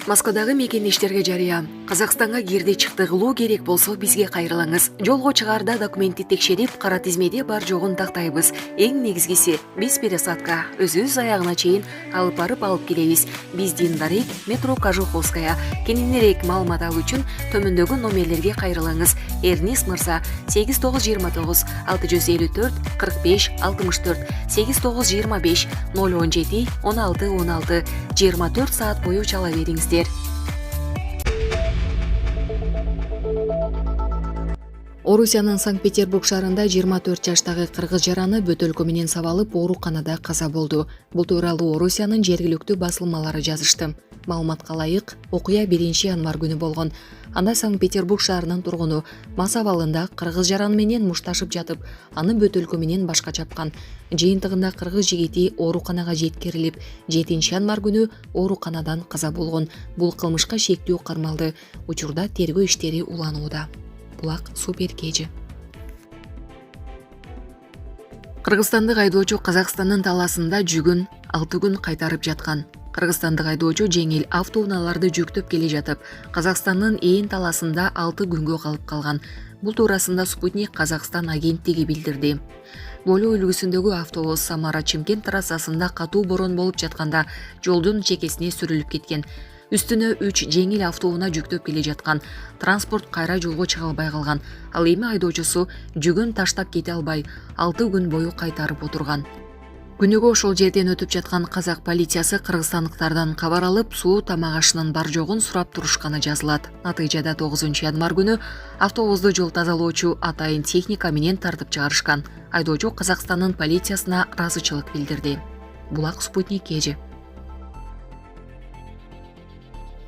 Москвадагы мекендештерге жарыя. Казакстанга кирди чыкты кылуу керек болсо бизге кайрылаңыз. Жолго чыгаарда документти текшерип, кара тизмеде бар жогун тактайбыз. Эң негизгиси биз пересадка өзүбүз аягына чейин алып барып алып келебиз. Биздин дарек метро Кожуховская. Кененирээк маалымат алуу үчүн төмөндөгү номерлерге кайрылыңыз. Эрнис мырза 8929 654 45 64 8925 017 16 16 24 саат бою чала бериңиздер. Орусиянын Санкт-Петербург шаарында 24 жаштагы кыргыз жараны бөтөлкө менен сабалып ооруканада каза болду. Бул тууралуу Орусиянын жергиликтүү басылмалары жазышты. Маалыматка ылайык, окуя 1-январ күнү болгон. Анда Санкт-Петербург шаарынын тургуну мас абалында кыргыз жараны менен мушташып жатып, аны бөтөлкө менен башка чапкан. Жыйынтыгында кыргыз жигити ооруканага жеткирилип, 7-январ күнү ооруканадан каза болгон. Бул кылмышка шектүү кармалды. Учурда тергөө иштери уланууда. Булак супер кежи. Кыргызстандык айдоочу Казакстандын талаасында жүгүн 6 күн кайтарып жаткан. Кыргызстандык айдоочу жеңил автоунааларды жүктөп келе жатып, Казакстандын ээн талаасында 6 күнгө калып калган. Бул туурасында Спутник Казакстан агенттиги билдирди. Боло үлгүсүндөгү автобус Самара-Чимкент трассасында катуу борон болуп жатканда жолдун чекесине сүрүлүп кеткен. Үстүнө 3 жеңил автоунаа жүктөп келе жаткан. Транспорт кайра жолго чыга албай калган. Ал эми айдоочусу жүгүн таштап кете албай 6 күн бою кайтарып отурган. Күнүгө ошол жерден өтүп жаткан казак полициясы кыргызстандыктардан кабар алып, суу тамак ашынын бар жогун сурап турушканы жазылат. Натыйжада 9-январ күнү автобусту жол тазалоочу атайын техника менен тартып чыгарышкан. Айдоочу Казакстандын полициясына ыраазычылык билдирди. Булак Спутник кежи.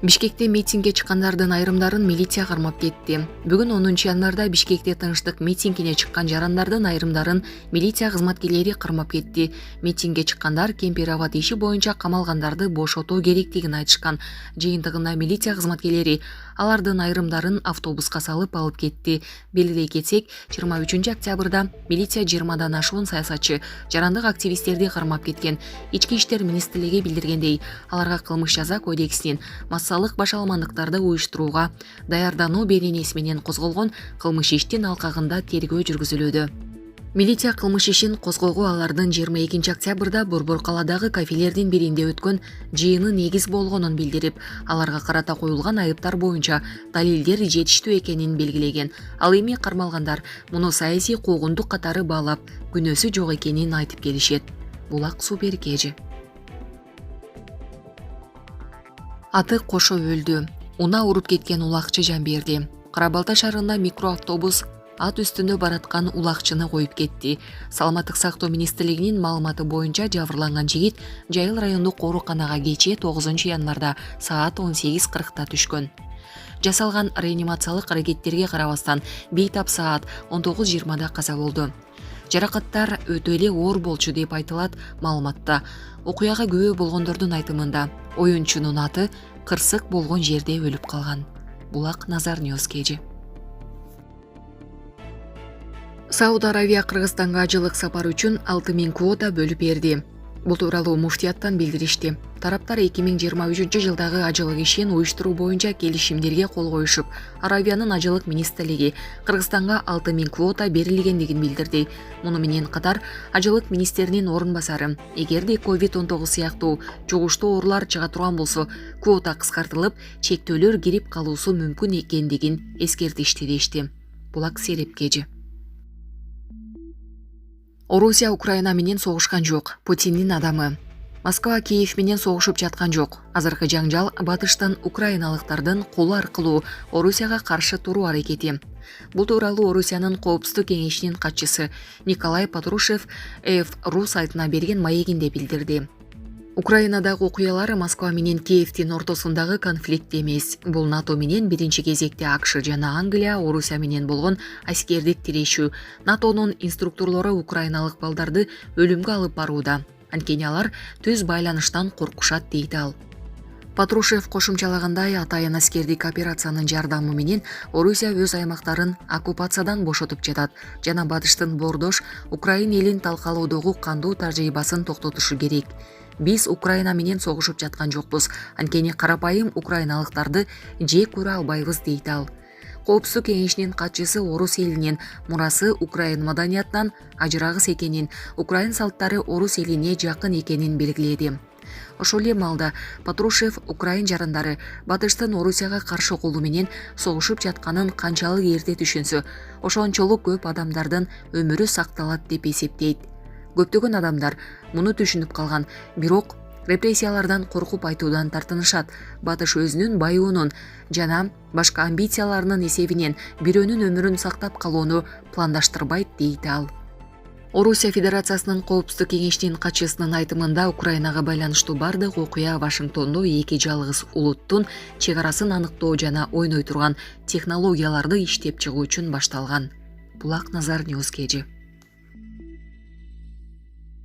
Бишкекте митингге чыккандардын айрымдарын милиция кармап кетти. Бүгүн 10-январда Бишкекте тынчтык митингине чыккан жарандардын айрымдарын милиция кызматкерлери кармап кетти. Митингге чыккандар Кемпирабад иши боюнча камалгандарды бошотуу керектигин айтышкан. Жыйынтыгында милиция кызматкерлери алардын айрымдарын автобуска салып алып кетти. Белгилей кетсек, 23-октябрда милиция 20-дан ашуун саясатчы, жарандык активисттерди кармап кеткен. Ички иштер министрлиги билдиргендей, аларга кылмыш жаза кодексинин массалык башаламандыктарды уюштурууга даярдануу беренеси менен козголгон кылмыш иштин алкагында тергөө жүргүзүлүүдө. Милиция кылмыш ишин козгоого алардын 22-октябрда Борбор калаадагы кафелердин биринде өткөн жыйыны негиз болгонун билдирип, аларга карата коюлган айыптар боюнча далилдер жетиштүү экенин белгилеген. Ал эми кармалгандар муну саясий куугундук катары баалап, күнөөсү жок экенин айтып келишет. Булак супер кежи. Аты кошо өлдү. Унаа уруп кеткен улакчы жан берди. Кара-Балта шаарында микроавтобус ат үстүндө бараткан улакчыны коюп кетти. Саламаттык сактоо министрлигинин маалыматы боюнча жабырланган жигит Жайыл райондук ооруканага кечээ 9-январда саат 18:40 түшкөн. Жасалган реанимациялык аракеттерге карабастан бейтап саат 19:20 каза болду. Жаракаттар өтө эле оор болчу деп айтылат маалыматта. Окуяга күбө болгондордун айтымында оюнчунун аты кырсык болгон жерде өлүп калган. Булак Назар Ньюс кежи. Сауд Аравия Кыргызстанга ажылык сапар үчүн 6000 квота бөлүп берди. Бул тууралуу муфтияттан билдиришти. Тараптар 2023-жылдагы ажылык ишин уюштуруу боюнча келишимдерге кол коюшуп, Аравиянын ажылык министрлиги Кыргызстанга 6000 квота берилгендигин билдирди. Муну менен катар ажылык министринин орун басары, эгерде COVID-19 сыяктуу жугуштуу оорулар чыга турган болсо, квота кыскартылып, чектөөлөр кирип калуусу мүмкүн экендигин эскертишти дешти. Булак Сереп кежи. Орусия Украина менен согушкан жок. Путиндин адамы. Москва Киев менен согушуп жаткан жок. Азыркы жаңжал батыштан украиналыктардын колу аркылуу Орусияга каршы туруу аракети. Бул тууралуу Орусиянын коопсуздук кеңешинин катчысы Николай Патрушев ФРУ сайтына берген маегинде билдирди. Украинадагы окуялар Москва менен Киевдин ортосундагы конфликт эмес. Бул НАТО менен биринчи кезекте АКШ жана Англия Орусия менен болгон аскердик тирешүү. НАТОнун инструкторлору украиналык балдарды өлүмгө алып барууда. Анткени алар түз байланыштан коркушат дейт ал. Патрушев кошумчалагандай, атайын аскердик операциянын жардамы менен Орусия өз аймактарын оккупациядан бошотуп жатат жана батыштын бордош Украин элин талкалоодогу кандуу тажрыйбасын токтотушу керек. Биз Украина менен согушуп жаткан жокпуз. Анткени карапайым украиналыктарды жек көрө албайбыз дейт ал. Коопсуздук кеңешинин катчысы орус элинин мурасы украин маданиятынан ажырагыс экенин, украин салттары орус элине жакын экенин белгиледи. Ошол эле маалда Патрушев украин жарандары батыштын Орусияга каршы колу менен согушуп жатканын канчалык эрте түшүнсө, ошончолук көп адамдардын өмүрү сакталат деп эсептейт. Көптөгөн адамдар муну түшүнүп калган, бирок репрессиялардан коркуп айтуудан тартынышат. Батыш өзүнүн байуунун жана башка амбицияларынын эсебинен бирөөнүн өмүрүн сактап калууну пландаштырбайт дейт ал. Орусия Федерациясынын Коопсуздук кеңешинин катчысынын айтымында Украинага байланыштуу бардык окуя Вашингтондо эки жалгыз улуттун чек арасын аныктоо жана ойной турган технологияларды иштеп чыгуу үчүн башталган. Булак Назар Ньюс Кежи.